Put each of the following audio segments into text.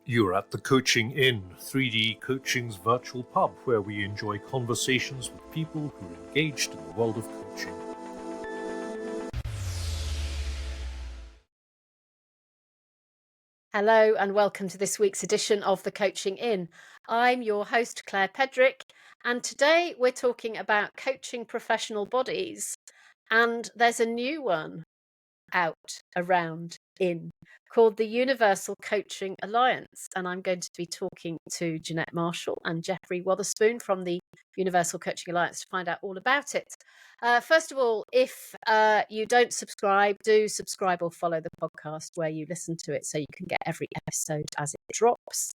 You're at the Coaching Inn, 3D Coaching's virtual pub, where we enjoy conversations with people who are engaged in the world of coaching. Hello and welcome to this week's edition of the Coaching Inn. I'm your host, Claire Pedrick, and today we're talking about coaching professional bodies, and there's a new one out, around, in, called the Universal Coaching Alliance, and I'm going to be talking to Jeanette Marshall and Jeffrey Wotherspoon from the Universal Coaching Alliance to find out all about it. First of all, if you don't subscribe, do subscribe or follow the podcast where you listen to it so you can get every episode as it drops.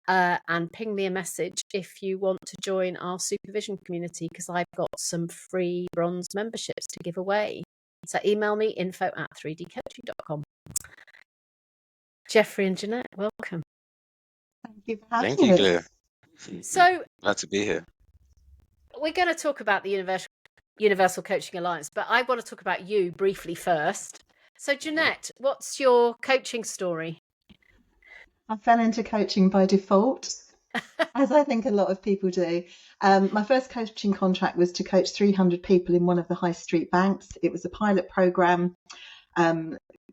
And ping me a message if you want to join our Supervision community, because I've got some free bronze memberships to give away. So email me info@3dcoaching.com. Jeffrey and Jeanette, welcome. Thank you for having Thank you, us. Claire. So Glad to be here. we're going to talk about the Universal Coaching Alliance, but I want to talk about you briefly first. So Jeanette, what's your coaching story? I fell into coaching by default, as I think a lot of people do. My first coaching contract was to coach 300 people in one of the high street banks. It was a pilot program,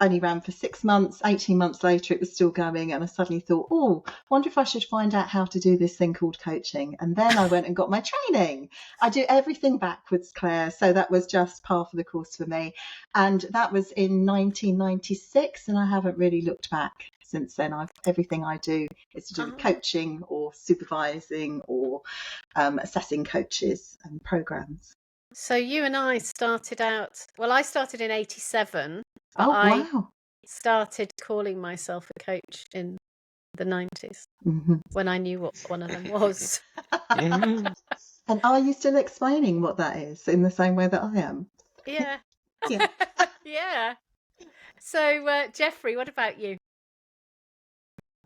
only ran for 6 months. 18 months later, it was still going. And I suddenly thought, wonder if I should find out how to do this thing called coaching. And then I went and got my training. I do everything backwards, Claire. So that was just par for the course for me. And that was in 1996. And I haven't really looked back since then. Everything I do is to do with coaching or supervising or assessing coaches and programs. So you and I started out, well, I started in 87. Oh, I wow. started calling myself a coach in the 90s when I knew what one of them was. And are you still explaining what that is in the same way that I am? Yeah. Yeah. Yeah. So, Jeffrey, what about you?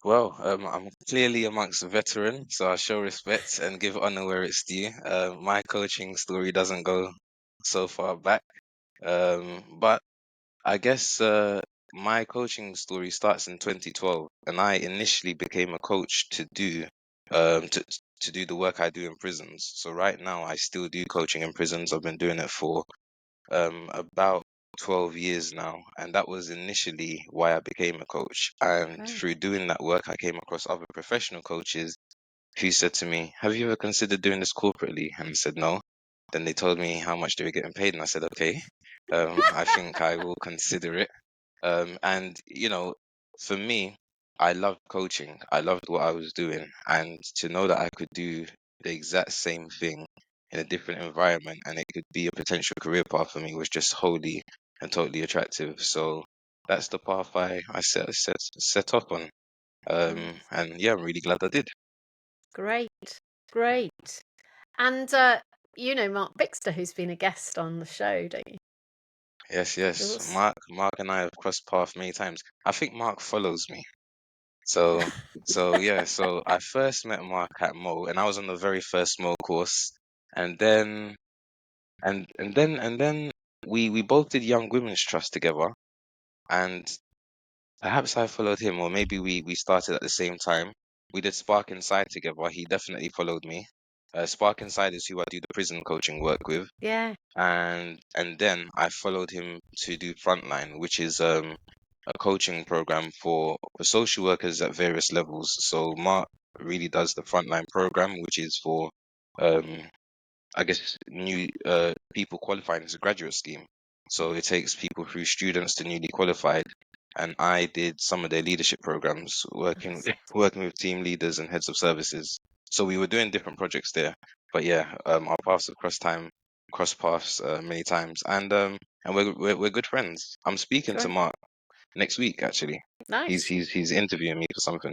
Well, I'm clearly amongst the veteran, so I show respect and give honor where it's due. My coaching story doesn't go so far back, but I guess my coaching story starts in 2012, and I initially became a coach to do the work I do in prisons. So right now, I still do coaching in prisons. I've been doing it for about 12 years now, and that was initially why I became a coach. And through doing that work, I came across other professional coaches who said to me, "Have you ever considered doing this corporately?" And I said no. Then they told me how much they were getting paid, and I said, okay, I think I will consider it. And for me, I loved coaching. I loved what I was doing, and to know that I could do the exact same thing in a different environment and it could be a potential career path for me was just wholly and totally attractive. So that's the path I set off on. And yeah, I'm really glad I did. Great. And you know Mark Bixter, who's been a guest on the show, don't you? Yes. Yours. Mark and I have crossed paths many times. I think Mark follows me. So yeah, so I first met Mark at Mo, and I was on the very first Mo course, and then we both did Young Women's Trust together, and perhaps I followed him, or maybe we started at the same time. We did Spark Inside together. He definitely followed me. Spark Inside is who I do the prison coaching work with, Yeah. and then I followed him to do Frontline, which is a coaching program for social workers at various levels. So Mark really does the Frontline program, which is for I guess new people qualifying as a graduate scheme. So it takes people through students to newly qualified, and I did some of their leadership programs, working with team leaders and heads of services. So we were doing different projects there. But yeah, our paths have crossed paths many times, and we're good friends. I'm speaking to Mark next week, actually. Nice. He's interviewing me for something.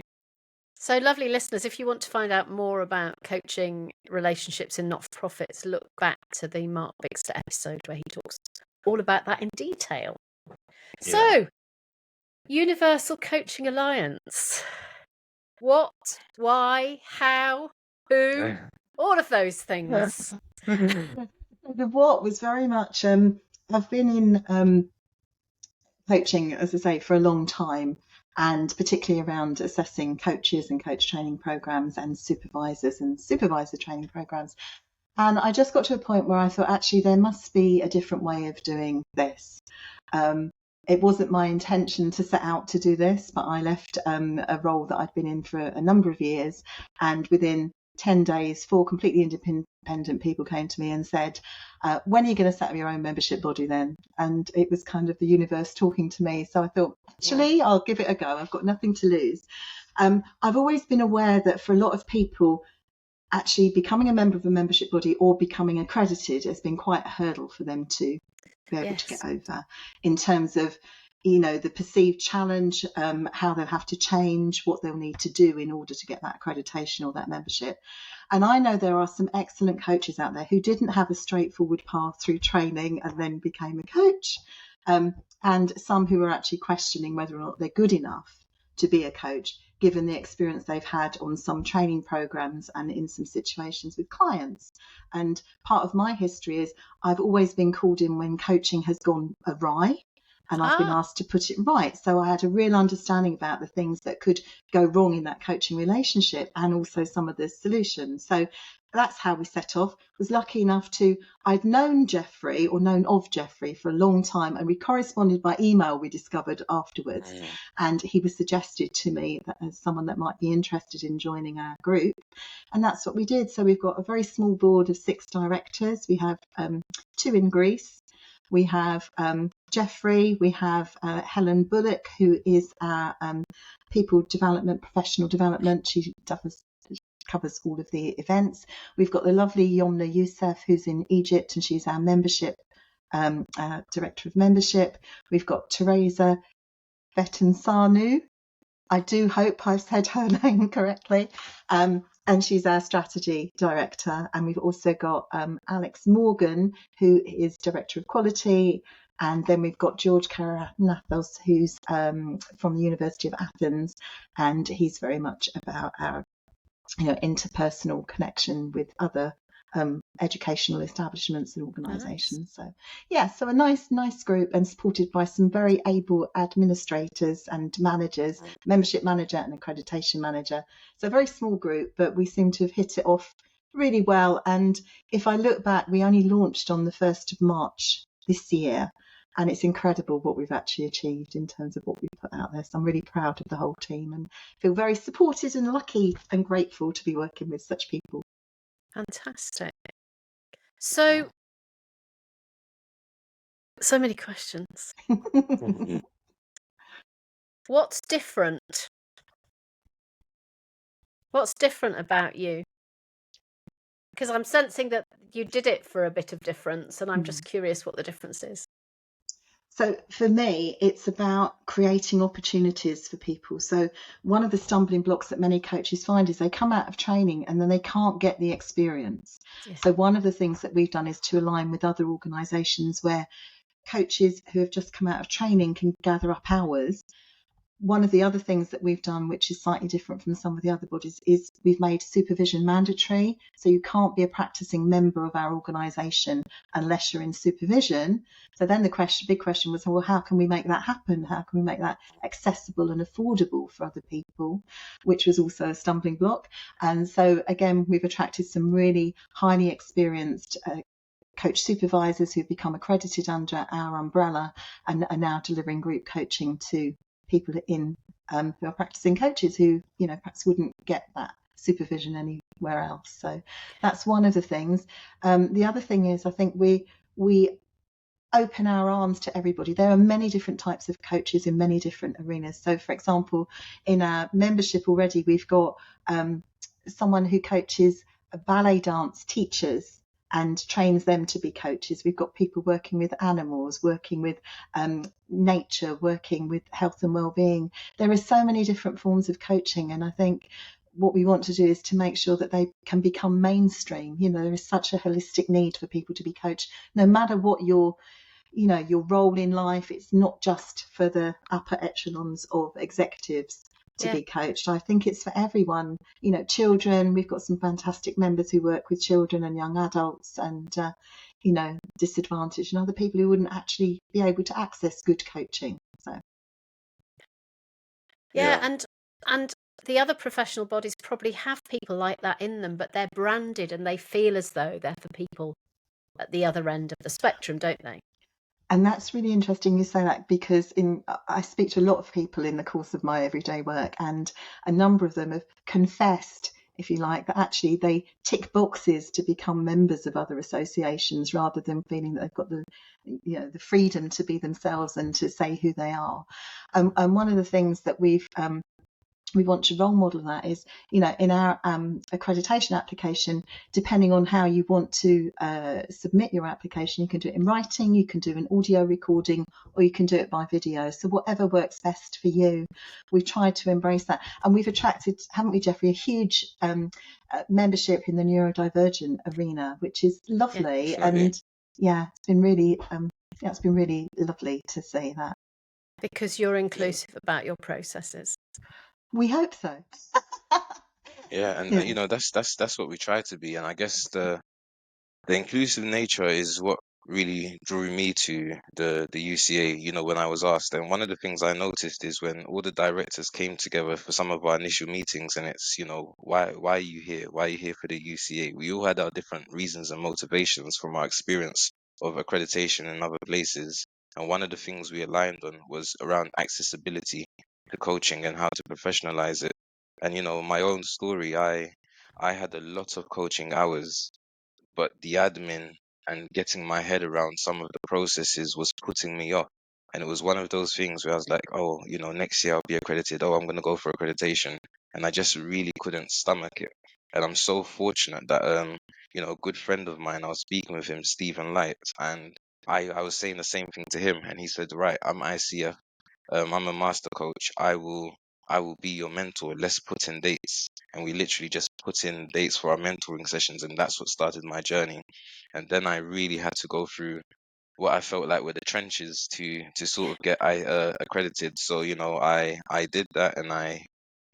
So, lovely listeners, if you want to find out more about coaching relationships in not-for-profits, look back to the Mark Bixter episode where he talks all about that in detail. Yeah. So, Universal Coaching Alliance. What, why, how, who, all of those things. The what was very much, I've been in coaching, as I say, for a long time. and particularly around assessing coaches and coach training programs and supervisors and supervisor training programs. And I just got to a point where I thought, actually, there must be a different way of doing this. It wasn't my intention to set out to do this, but I left a role that I'd been in for a number of years, and within 10 days, 4 completely independent people came to me and said, when are you going to set up your own membership body then? And it was kind of the universe talking to me. So I thought, actually, I'll give it a go. I've got nothing to lose. I've always been aware that for a lot of people, actually becoming a member of a membership body or becoming accredited has been quite a hurdle for them to be able to get over, in terms of, the perceived challenge, how they'll have to change, what they'll need to do in order to get that accreditation or that membership. And I know there are some excellent coaches out there who didn't have a straightforward path through training and then became a coach, and some who are actually questioning whether or not they're good enough to be a coach, given the experience they've had on some training programs and in some situations with clients. And part of my history is I've always been called in when coaching has gone awry, and I've been asked to put it right. So I had a real understanding about the things that could go wrong in that coaching relationship and also some of the solutions. So that's how we set off. Was lucky enough I'd known Jeffrey, or known of Jeffrey, for a long time, and we corresponded by email, we discovered afterwards. And he was suggested to me as someone that might be interested in joining our group. And that's what we did. So we've got a very small board of 6 directors. We have 2 in Greece. We have Jeffrey, we have Helen Bullock, who is our people development, professional development. She covers all of the events. We've got the lovely Yomna Youssef, who's in Egypt, and she's our membership, director of membership. We've got Teresa Betansanu. I do hope I've said her name correctly. And she's our strategy director. And we've also got Alex Morgan, who is director of quality. And then we've got George Karanathos, who's from the University of Athens, and he's very much about our interpersonal connection with other educational establishments and organisations. Nice. So a nice group, and supported by some very able administrators and managers, membership manager and accreditation manager. So a very small group, but we seem to have hit it off really well. And if I look back, we only launched on the 1st of March this year, and it's incredible what we've actually achieved in terms of what we've put out there. So I'm really proud of the whole team and feel very supported and lucky and grateful to be working with such people. Fantastic. So many questions. What's different? What's different about you? Because I'm sensing that you did it for a bit of difference, and I'm just curious what the difference is. So for me, it's about creating opportunities for people. So one of the stumbling blocks that many coaches find is they come out of training and then they can't get the experience. Yeah. So one of the things that we've done is to align with other organisations where coaches who have just come out of training can gather up hours. One of the other things that we've done, which is slightly different from some of the other bodies, is we've made supervision mandatory. So you can't be a practicing member of our organisation unless you're in supervision. So then the big question was, well, how can we make that happen? How can we make that accessible and affordable for other people, which was also a stumbling block. And so, again, we've attracted some really highly experienced coach supervisors who've become accredited under our umbrella and are now delivering group coaching to people who are practicing coaches who perhaps wouldn't get that supervision anywhere else. So that's one of the things. The other thing is, I think we open our arms to everybody. There are many different types of coaches in many different arenas. So for example, in our membership already, we've got someone who coaches ballet dance teachers and trains them to be coaches. We've got people working with animals, working with nature, working with health and well-being. There are so many different forms of coaching, and I think what we want to do is to make sure that they can become mainstream. There is such a holistic need for people to be coached, no matter what your role in life. It's not just for the upper echelons of executives to be coached. I think it's for everyone. Children, we've got some fantastic members who work with children and young adults and disadvantaged and other people who wouldn't actually be able to access good coaching. So Yeah, Yeah. and the other professional bodies probably have people like that in them, but they're branded and they feel as though they're for people at the other end of the spectrum, don't they? And that's really interesting you say that, because I speak to a lot of people in the course of my everyday work, and a number of them have confessed, if you like, that actually they tick boxes to become members of other associations rather than feeling that they've got the freedom to be themselves and to say who they are. And one of the things that we want to role model that is, in our accreditation application, depending on how you want to submit your application, you can do it in writing, you can do an audio recording, or you can do it by video. So whatever works best for you, we've tried to embrace that. And we've attracted, haven't we, Jeffrey, a huge membership in the neurodivergent arena, which is lovely. Definitely. And yeah, it's been really lovely to see that. Because you're Yeah. inclusive about your processes. We hope so. Yeah, and Yeah. that's what we try to be, and I guess the inclusive nature is what really drew me to the UCA, when I was asked. And one of the things I noticed is when all the directors came together for some of our initial meetings, and it's, why are you here? Why are you here for the UCA? We all had our different reasons and motivations from our experience of accreditation in other places. And one of the things we aligned on was around accessibility to coaching and how to professionalize it. And my own story, I had a lot of coaching hours, but the admin and getting my head around some of the processes was putting me off. And it was one of those things where I was like, oh, next year I'll be accredited. Oh, I'm going to go for accreditation. And I just really couldn't stomach it. And I'm so fortunate that, a good friend of mine, I was speaking with him, Stephen Light, and I was saying the same thing to him. And he said, right, I'm ICF. I'm a master coach. I will be your mentor. Let's put in dates. And we literally just put in dates for our mentoring sessions, and that's what started my journey. And then I really had to go through what I felt like were the trenches to sort of get accredited. So I did that, and I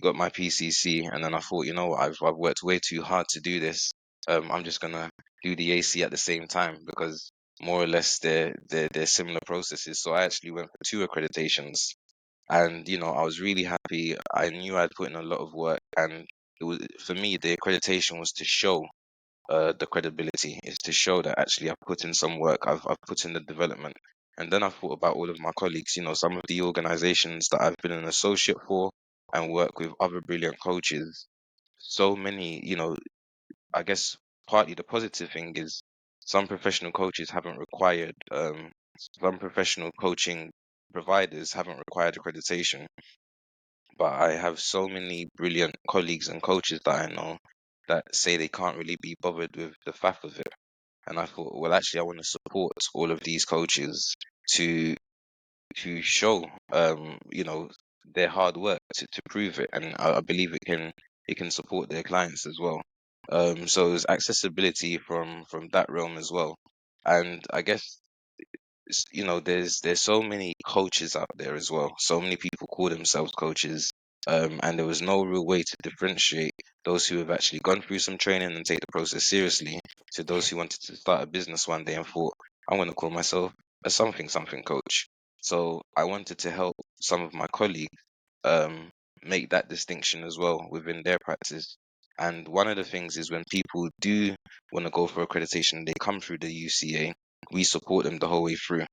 got my PCC, and then I thought, I've worked way too hard to do this. I'm just gonna do the AC at the same time, because more or less they're similar processes. So I actually went for two accreditations, and I was really happy. I knew I'd put in a lot of work, and it was, for me, the accreditation was to show the credibility, is to show that actually I've put in some work, I've put in the development. And then I thought about all of my colleagues, some of the organizations that I've been an associate for and work with other brilliant coaches. So many, I guess partly the positive thing is some professional coaches haven't required, some professional coaching providers haven't required accreditation, but I have so many brilliant colleagues and coaches that I know that say they can't really be bothered with the faff of it. And I thought, well, actually, I want to support all of these coaches to show, their hard work to prove it, and I believe it can support their clients as well. So there's accessibility from that realm as well, and I guess there's so many coaches out there as well. So many people call themselves coaches, and there was no real way to differentiate those who have actually gone through some training and take the process seriously to those who wanted to start a business one day and thought, I'm going to call myself a something something coach. So I wanted to help some of my colleagues um, make that distinction as well within their practice. And one of the things is when people do want to go for accreditation, they come through the UCA, we support them the whole way through.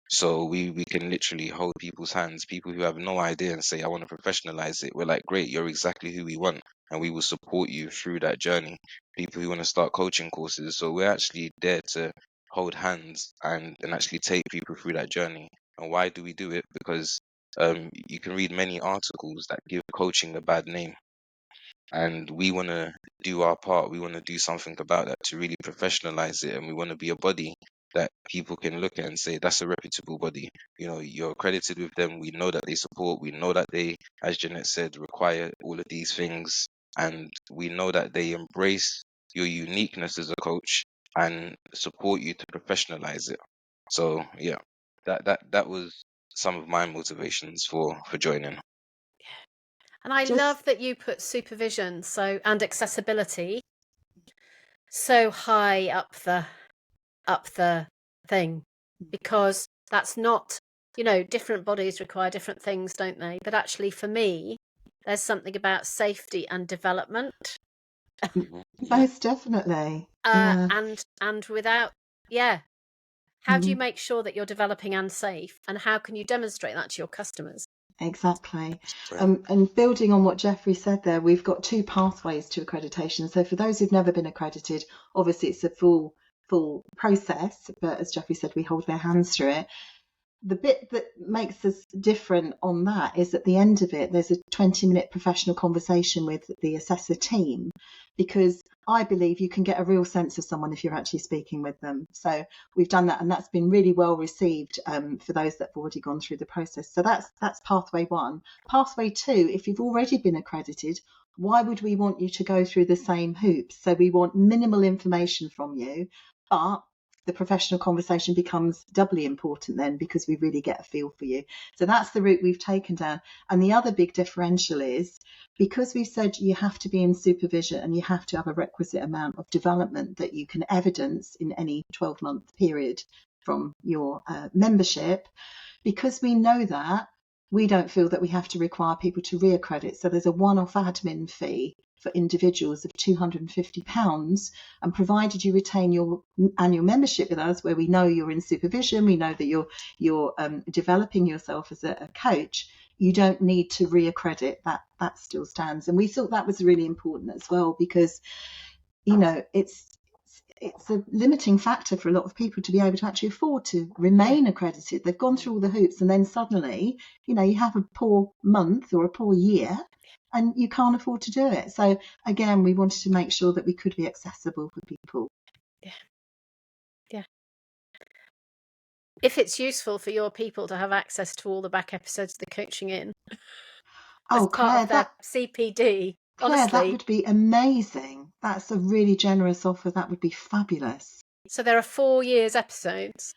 So we can literally hold people's hands, people who have no idea, and say, I want to professionalize it. We're like, great, you're exactly who we want, and we will support you through that journey. People who want to start coaching courses. So we're actually there to hold hands and actually take people through that journey. And why do we do it? Because you can read many articles that give coaching a bad name, and we want to do our part. We want to do something about that to really professionalize it, and we want to be a body that people can look at and say, that's a reputable body. You're accredited with them. We know that they support. We know that they, as Jeanette said, require all of these things, and we know that they embrace your uniqueness as a coach and support you to professionalize it. So yeah, that was some of my motivations for joining. And I Just love that you put supervision and accessibility so high up the thing, because that's not you know, different bodies require different things, don't they? But actually, for me, there's something about safety and development, Yeah. Most definitely. Yeah. and without, yeah. How do you Mhm. make sure that you're developing and safe, and how can you demonstrate that to your customers? Exactly. Right. And building on what Jeffrey said there, we've got two pathways to accreditation. So for those who've never been accredited, obviously it's a full process, but as Jeffrey said, we hold their hands through it. The bit that makes us different on that is at the end of it, there's a 20-minute professional conversation with the assessor team, because I believe you can get a real sense of someone if you're actually speaking with them. So we've done that, and that's been really well received for those that have already gone through the process. So that's pathway one. Pathway two, if you've already been accredited, why would we want you to go through the same hoops? So we want minimal information from you, but the professional conversation becomes doubly important then, because we really get a feel for you. So that's the route we've taken down. And the other big differential is, because we've said you have to be in supervision and you have to have a requisite amount of development that you can evidence in any 12-month period from your membership, because we know that, we don't feel that we have to require people to reaccredit. So there's a one-off admin fee for individuals of £250, and provided you retain your annual membership with us, where we know you're in supervision, we know that you're developing yourself as a coach, you don't need to reaccredit. That still stands. And we thought that was really important as well, because, you know, it's a limiting factor for a lot of people to be able to actually afford to remain accredited. They've gone through all the hoops, and then suddenly, you know, you have a poor month or a poor year and you can't afford to do it. So again, we wanted to make sure that we could be accessible for people. Yeah. If it's useful for your people to have access to all the back episodes of the Coaching In as Oh, part of Claire, their CPD, that honestly. would be amazing. That's a really generous offer. That would be fabulous. So there are 4 years episodes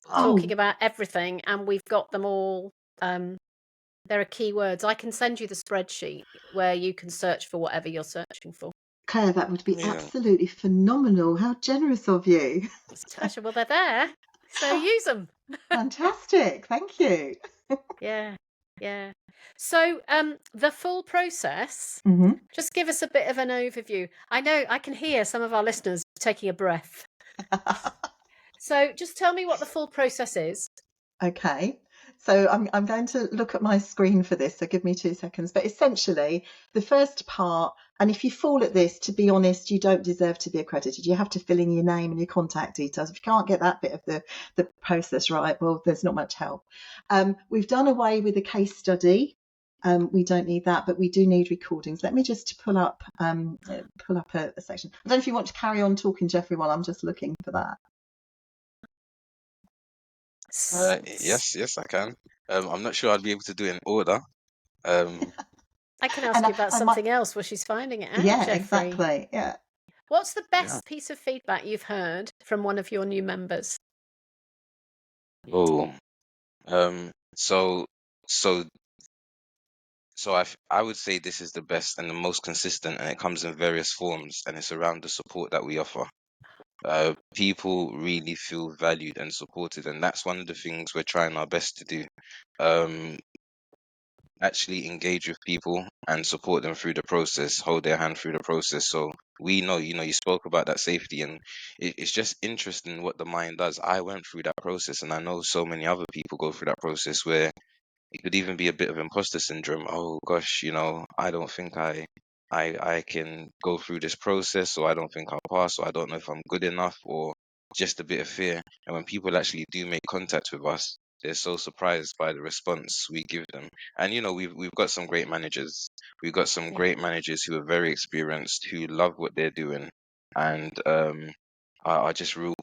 Oh, talking about everything, and we've got them all. There are keywords. I can send you the spreadsheet where you can search for whatever you're searching for. Claire, that would be Yeah. absolutely phenomenal. How generous of you. Well, they're there, so use them. Fantastic. Thank you. Yeah. So the full process, Mm-hmm. just give us a bit of an overview. I know I can hear some of our listeners taking a breath. So just tell me what the full process is. Okay, so I'm going to look at my screen for this, so give me 2 seconds. But essentially, the first part, and if you fall at this, to be honest, you don't deserve to be accredited. You have to fill in your name and your contact details. If you can't get that bit of the process right, well, there's not much help. We've done away with a case study. We don't need that, but we do need recordings. Let me just pull up a section. I don't know if you want to carry on talking, Jeffrey, while I'm just looking for that. Yes, I can. I'm not sure I'd be able to do it in order. I can ask And you about I might, something else while she's finding it out, yeah, Jeffrey. exactly. Yeah. What's the Yeah. best piece of feedback you've heard from one of your new members? Oh, so I would say this is the best and the most consistent, and it comes in various forms, and it's around the support that we offer. People really feel valued and supported, and that's one of the things we're trying our best to do. Actually engage with people and support them through the process, hold their hand through the process. So we know, you spoke about that safety, and it's just interesting what the mind does. I went through that process, and I know so many other people go through that process where it could even be a bit of imposter syndrome. Oh gosh, I don't think I can go through this process, or I don't think I'll pass, or I don't know if I'm good enough, or just a bit of fear. And when people actually do make contact with us, they're so surprised by the response we give them. And we've got some great managers. We've got some great managers who are very experienced, who love what they're doing, and are just real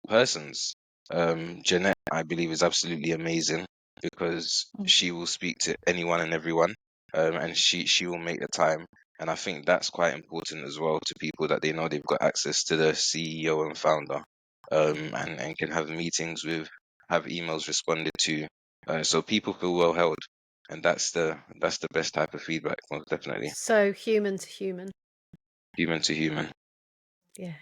persons. Jeanette, I believe, is absolutely amazing, because she will speak to anyone and everyone, and she will make the time. And I think that's quite important as well to people, that they know they've got access to the CEO and founder, and can have meetings with, have emails responded to, so people feel well held, and that's the best type of feedback, most definitely, So human to human. human to human. Yeah.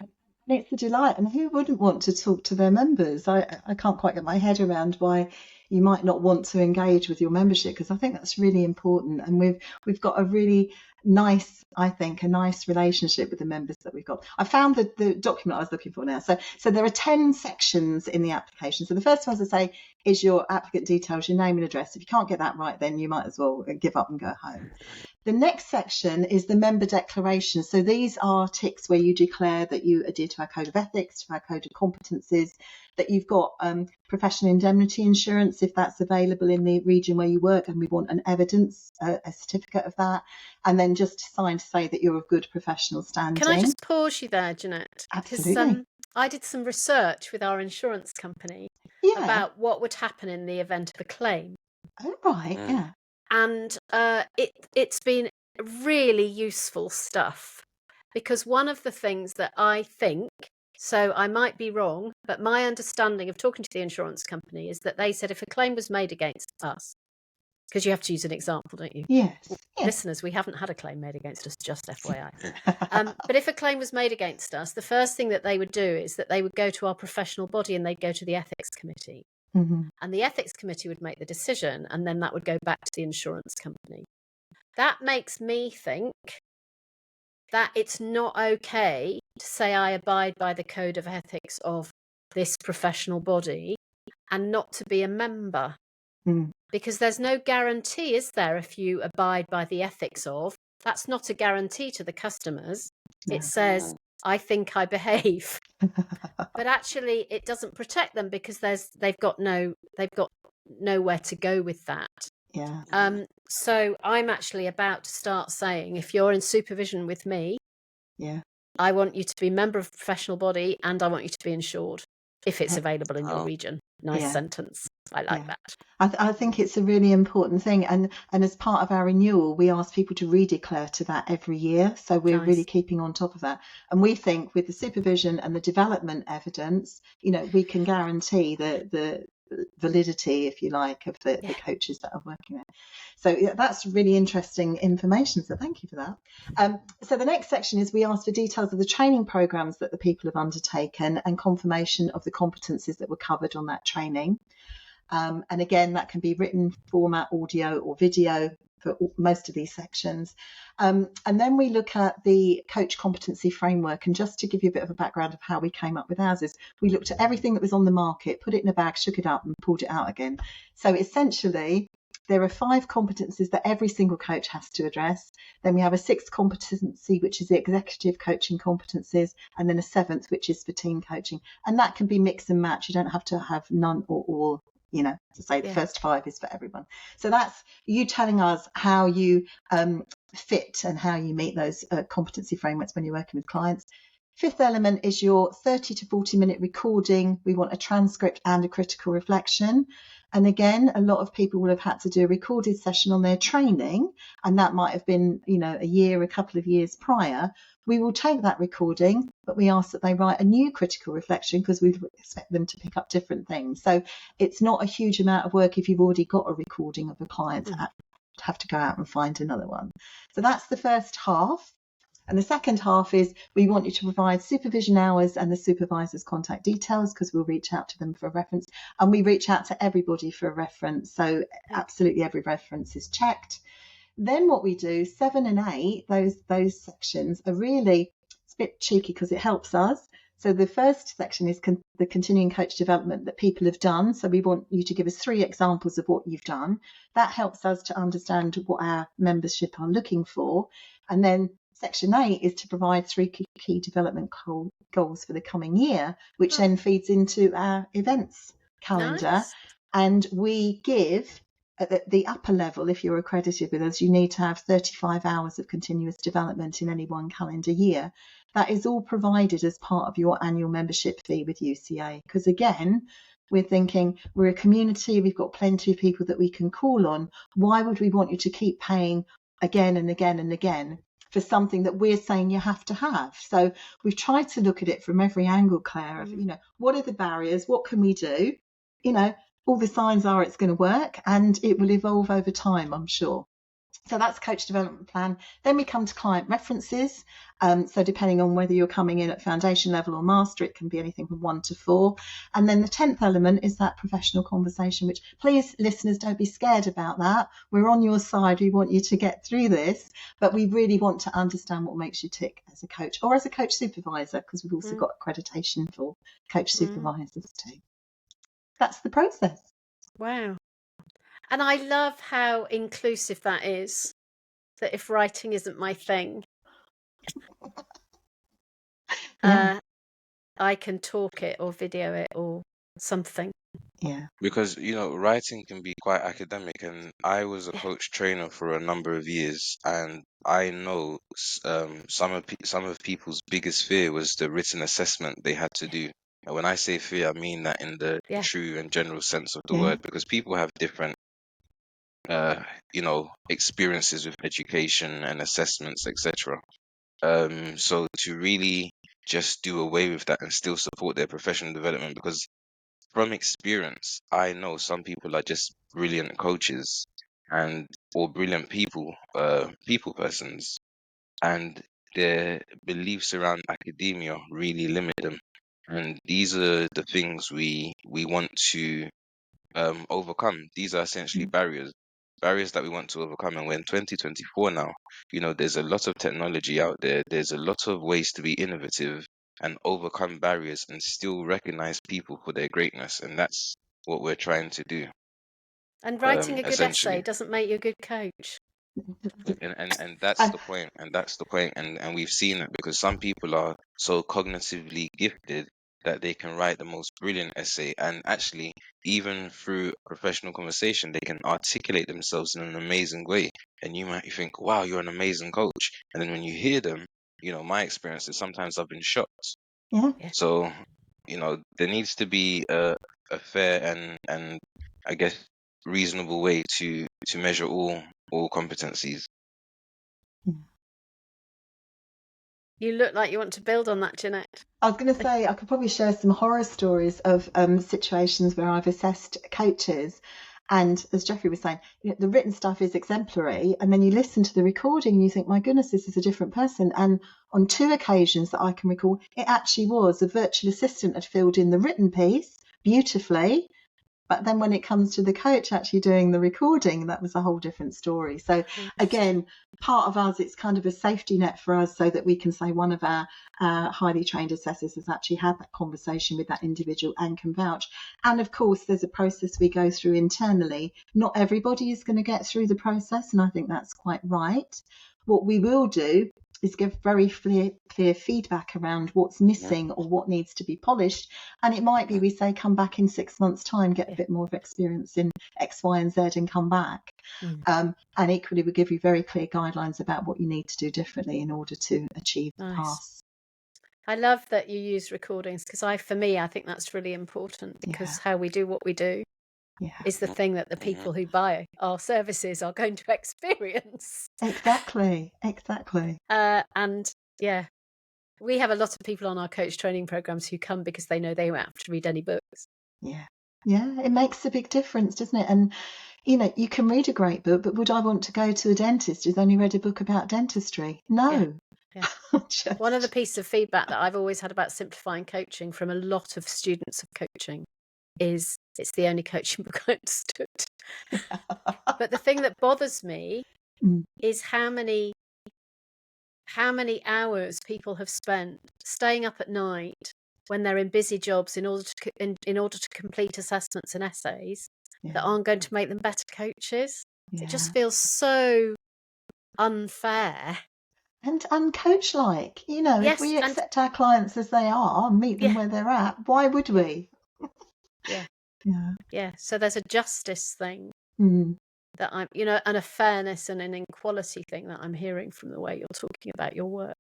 And it's a delight. And who wouldn't want to talk to their members? I can't quite get my head around why you might not want to engage with your membership, because I think that's really important. And we've got a really nice, I think, a nice relationship with the members that we've got. I found the document I was looking for now. So there are 10 sections in the application. So the first one, as I say, is your applicant details, your name and address. If you can't get that right, then you might as well give up and go home. The next section is the member declaration. So these are ticks where you declare that you adhere to our code of ethics, to our code of competencies, that you've got professional indemnity insurance if that's available in the region where you work, and we want an evidence, a certificate of that, and then just to sign to say that you're of good professional standing. Can I just pause you there, Jeanette? Absolutely. Because I did some research with our insurance company about what would happen in the event of a claim. Oh, right, yeah. And it's been really useful stuff, because one of the things that I think, so I might be wrong, but my understanding of talking to the insurance company is that they said if a claim was made against us, because you have to use an example, don't you? Yes. Listeners, we haven't had a claim made against us, just FYI. But if a claim was made against us, the first thing that they would do is that they would go to our professional body and they'd go to the ethics committee. Mm-hmm. And the ethics committee would make the decision, and then that would go back to the insurance company. That makes me think that it's not okay to say I abide by the code of ethics of this professional body and not to be a member. Because there's no guarantee, is there, if you abide by the ethics of? That's not a guarantee to the customers. No. It says, I think I behave. But actually it doesn't protect them, because they've got nowhere to go with that. Yeah. So I'm actually about to start saying, if you're in supervision with me, I want you to be a member of a professional body, and I want you to be insured if it's available in your region. Nice sentence. I like that. I think it's a really important thing. And as part of our renewal, we ask people to redeclare to that every year. So we're really keeping on top of that. And we think with the supervision and the development evidence, we can guarantee the validity, if you like, of the coaches that are working there. So that's really interesting information. So thank you for that. So the next section is we ask for details of the training programs that the people have undertaken and confirmation of the competencies that were covered on that training. And again, that can be written format, audio or video for most of these sections. And then we look at the coach competency framework. And just to give you a bit of a background of how we came up with ours, is we looked at everything that was on the market, put it in a bag, shook it up and pulled it out again. So essentially, there are 5 competencies that every single coach has to address. Then we have a 6th competency, which is the executive coaching competencies, and then a 7th, which is for team coaching. And that can be mix and match. You don't have to have none or all. To say the first 5 is for everyone. So that's you telling us how you fit and how you meet those competency frameworks when you're working with clients. 5th element is your 30 to 40 minute recording. We want a transcript and a critical reflection. And again, a lot of people will have had to do a recorded session on their training, and that might have been, a couple of years prior. We will take that recording, but we ask that they write a new critical reflection, because we expect them to pick up different things. So it's not a huge amount of work if you've already got a recording of a client to have to go out and find another one. So that's the first half. And the second half is we want you to provide supervision hours and the supervisor's contact details, because we'll reach out to them for a reference. And we reach out to everybody for a reference. So absolutely every reference is checked. Then what we do, 7 and 8, those sections are really, it's a bit cheeky because it helps us. So the first section is the continuing coach development that people have done. So we want you to give us 3 examples of what you've done. That helps us to understand what our membership are looking for. And then Section 8 is to provide 3 key development goals for the coming year, which then feeds into our events calendar. Nice. And we give, at the upper level, if you're accredited with us, you need to have 35 hours of continuous development in any one calendar year. That is all provided as part of your annual membership fee with UCA. Because again, we're thinking we're a community, we've got plenty of people that we can call on. Why would we want you to keep paying again and again and again for something that we're saying you have to have? So we've tried to look at it from every angle, Claire, of, what are the barriers? What can we do? All the signs are it's going to work, and it will evolve over time, I'm sure. So that's coach development plan. Then we come to client references. So depending on whether you're coming in at foundation level or master, it can be anything from 1 to 4. And then the 10th element is that professional conversation, which, please, listeners, don't be scared about that. We're on your side. We want you to get through this, but we really want to understand what makes you tick as a coach or as a coach supervisor, because we've also got accreditation for coach supervisors too. That's the process. Wow. And I love how inclusive that is, that if writing isn't my thing, Yeah. I can talk it or video it or something. Yeah. Because, writing can be quite academic, and I was a Yeah. coach trainer for a number of years, and I know some of people's biggest fear was the written assessment they had to do. And when I say fear, I mean that in the Yeah. true and general sense of the Yeah. word, because people have different experiences with education and assessments, etc. So to really just do away with that and still support their professional development, because from experience, I know some people are just brilliant coaches or brilliant people persons, and their beliefs around academia really limit them. And these are the things we want to overcome. These are essentially barriers that we want to overcome. And we're in 2024 now. There's a lot of technology out there. There's a lot of ways to be innovative and overcome barriers and still recognize people for their greatness. And that's what we're trying to do, And writing a good essentially. essay doesn't make you a good coach. And that's the point. And that's the point. And we've seen it, because some people are so cognitively gifted that they can write the most brilliant essay, and actually, even through professional conversation, they can articulate themselves in an amazing way. And you might think, wow, you're an amazing coach. And then when you hear them, my experience is sometimes I've been shocked. Yeah. So, there needs to be a fair and I guess reasonable way to measure all competencies. You look like you want to build on that, Jeanette. I was going to say I could probably share some horror stories of situations where I've assessed coaches, and as Jeffrey was saying, the written stuff is exemplary, and then you listen to the recording and you think, my goodness, this is a different person. And on 2 occasions that I can recall, it actually was a virtual assistant had filled in the written piece beautifully, but then when it comes to the coach actually doing the recording, that was a whole different story. So again, part of us, it's kind of a safety net for us, so that we can say one of our highly trained assessors has actually had that conversation with that individual and can vouch. And of course, there's a process we go through internally. Not everybody is going to get through the process, and I think that's quite right. What we will do is give very clear feedback around what's missing or what needs to be polished. And it might be we say, come back in 6 months' time, get a bit more of experience in X, Y, and Z and come back. And equally, we give you very clear guidelines about what you need to do differently in order to achieve the pass. I love that you use recordings, because I think that's really important, because how we do what we do is the thing that the people who buy our services are going to experience. Exactly. And yeah, we have a lot of people on our coach training programs who come because they know they won't have to read any books. Yeah, it makes a big difference, doesn't it? And you can read a great book, but would I want to go to a dentist who's only read a book about dentistry? No. Yeah. One of the pieces of feedback that I've always had about simplifying coaching from a lot of students of coaching is it's the only coaching book I understood. But the thing that bothers me is how many hours people have spent staying up at night when they're in busy jobs in order to complete assessments and essays that aren't going to make them better coaches. It just feels so unfair. And uncoach-like. If we accept our clients as they are, meet them where they're at, why would we? Yeah. So there's a justice thing that I'm, and a fairness and an equality thing that I'm hearing from the way you're talking about your work.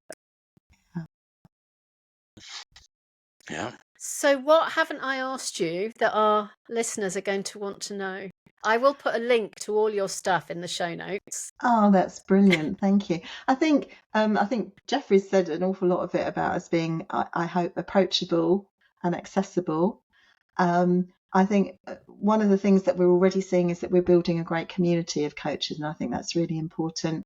Yeah. So what haven't I asked you that our listeners are going to want to know? I will put a link to all your stuff in the show notes. Oh, that's brilliant. Thank you. I think Jeffrey said an awful lot of it about us being, I hope, approachable and accessible. I think one of the things that we're already seeing is that we're building a great community of coaches, and I think that's really important.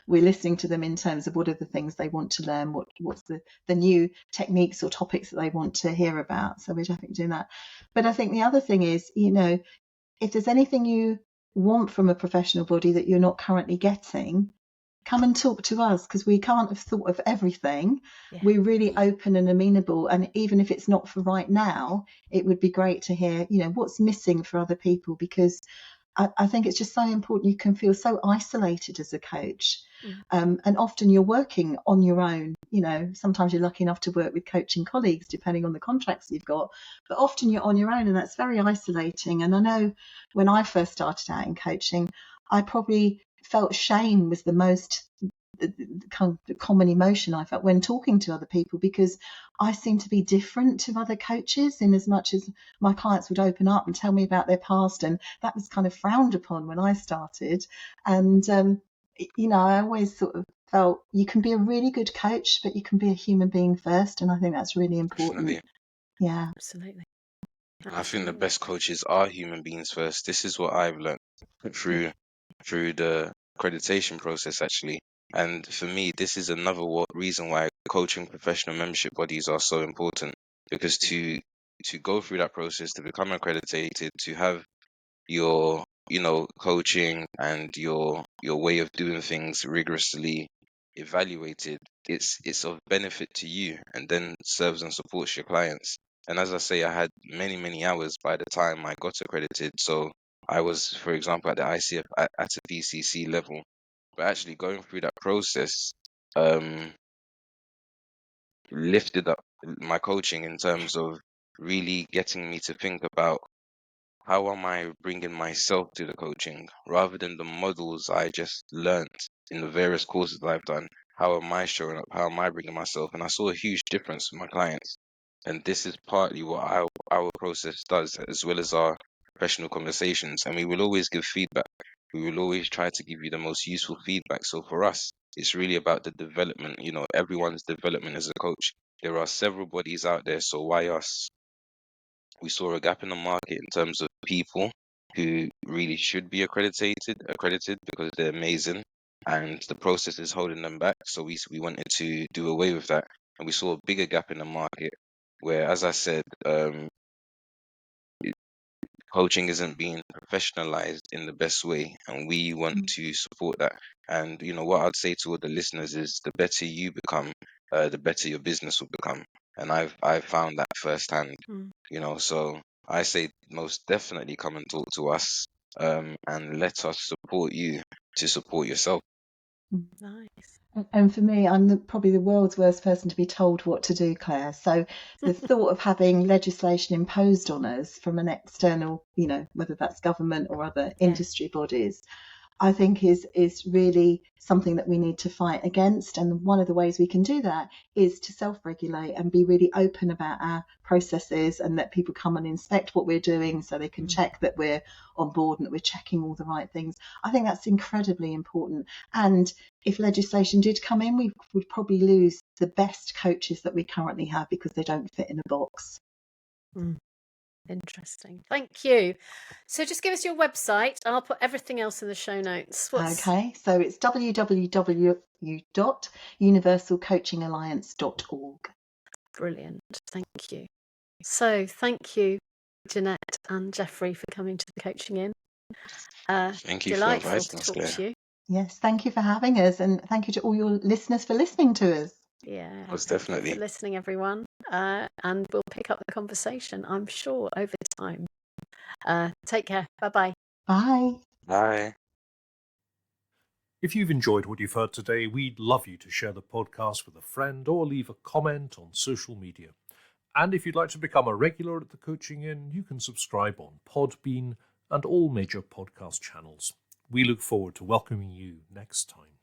We're listening to them in terms of what are the things they want to learn, what's the new techniques or topics that they want to hear about. So we're definitely doing that. But I think the other thing is, if there's anything you want from a professional body that you're not currently getting, come and talk to us, because we can't have thought of everything. Yeah. We're really open and amenable, and even if it's not for right now, it would be great to hear, what's missing for other people, because I think it's just so important. You can feel so isolated as a coach. And often you're working on your own. Sometimes you're lucky enough to work with coaching colleagues, depending on the contracts you've got. But often you're on your own, and that's very isolating. And I know when I first started out in coaching, I probably felt shame was the most the common emotion I felt when talking to other people, because I seemed to be different to other coaches in as much as my clients would open up and tell me about their past, and that was kind of frowned upon when I started. And I always sort of felt you can be a really good coach, but you can be a human being first, and I think that's really important. Definitely. Yeah, Absolutely. I think the best coaches are human beings first. This is what I've learned through the accreditation process, actually. And for me, this is another reason why coaching professional membership bodies are so important, because to go through that process, to become accredited, to have your coaching and your way of doing things rigorously evaluated, it's of benefit to you, and then serves and supports your clients. And as I say, I had many hours by the time I got accredited. So I was, for example, at the ICF at a PCC level. But actually going through that process lifted up my coaching in terms of really getting me to think about, how am I bringing myself to the coaching rather than the models I just learnt in the various courses that I've done? How am I showing up? How am I bringing myself? And I saw a huge difference with my clients. And this is partly what our process does, as well as our professional conversations. And we will always give feedback. We will always try to give you the most useful feedback. So for us, it's really about the development, everyone's development as a coach. There are several bodies out there, so why us? We saw a gap in the market in terms of people who really should be accredited because they're amazing, and the process is holding them back. So we wanted to do away with that, and we saw a bigger gap in the market where, as I said, coaching isn't being professionalized in the best way, and we want to support that. And what I'd say to all the listeners is, the better you become, the better your business will become. And I've found that firsthand. So I say most definitely come and talk to us, and let us support you to support yourself. Nice. And for me, I'm probably the world's worst person to be told what to do, Claire. So the thought of having legislation imposed on us from an external, whether that's government or other industry bodies, I think is really something that we need to fight against. And one of the ways we can do that is to self-regulate and be really open about our processes, and let people come and inspect what we're doing so they can check that we're on board and that we're checking all the right things. I think that's incredibly important. And if legislation did come in, we would probably lose the best coaches that we currently have because they don't fit in a box. Interesting. Thank you. So just give us your website. I'll put everything else in the show notes. Okay, so it's www.universalcoachingalliance.org. Brilliant. Thank you. So thank you, Jeanette and Jeffrey, for coming to the Coaching In. Thank you Delightful for to inviting us, talk Claire. to you. Yes, thank you for having us, and thank you to all your listeners for listening to us. Yeah, Most thank definitely. you for listening, everyone. And we'll pick up the conversation, I'm sure, over time. Take care. Bye-bye. Bye. Bye. If you've enjoyed what you've heard today, we'd love you to share the podcast with a friend or leave a comment on social media. And if you'd like to become a regular at the Coaching In, you can subscribe on Podbean and all major podcast channels. We look forward to welcoming you next time.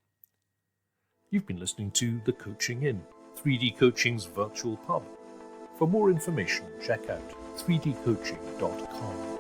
You've been listening to The Coaching In, 3D Coaching's virtual pub. For more information, check out 3dcoaching.com.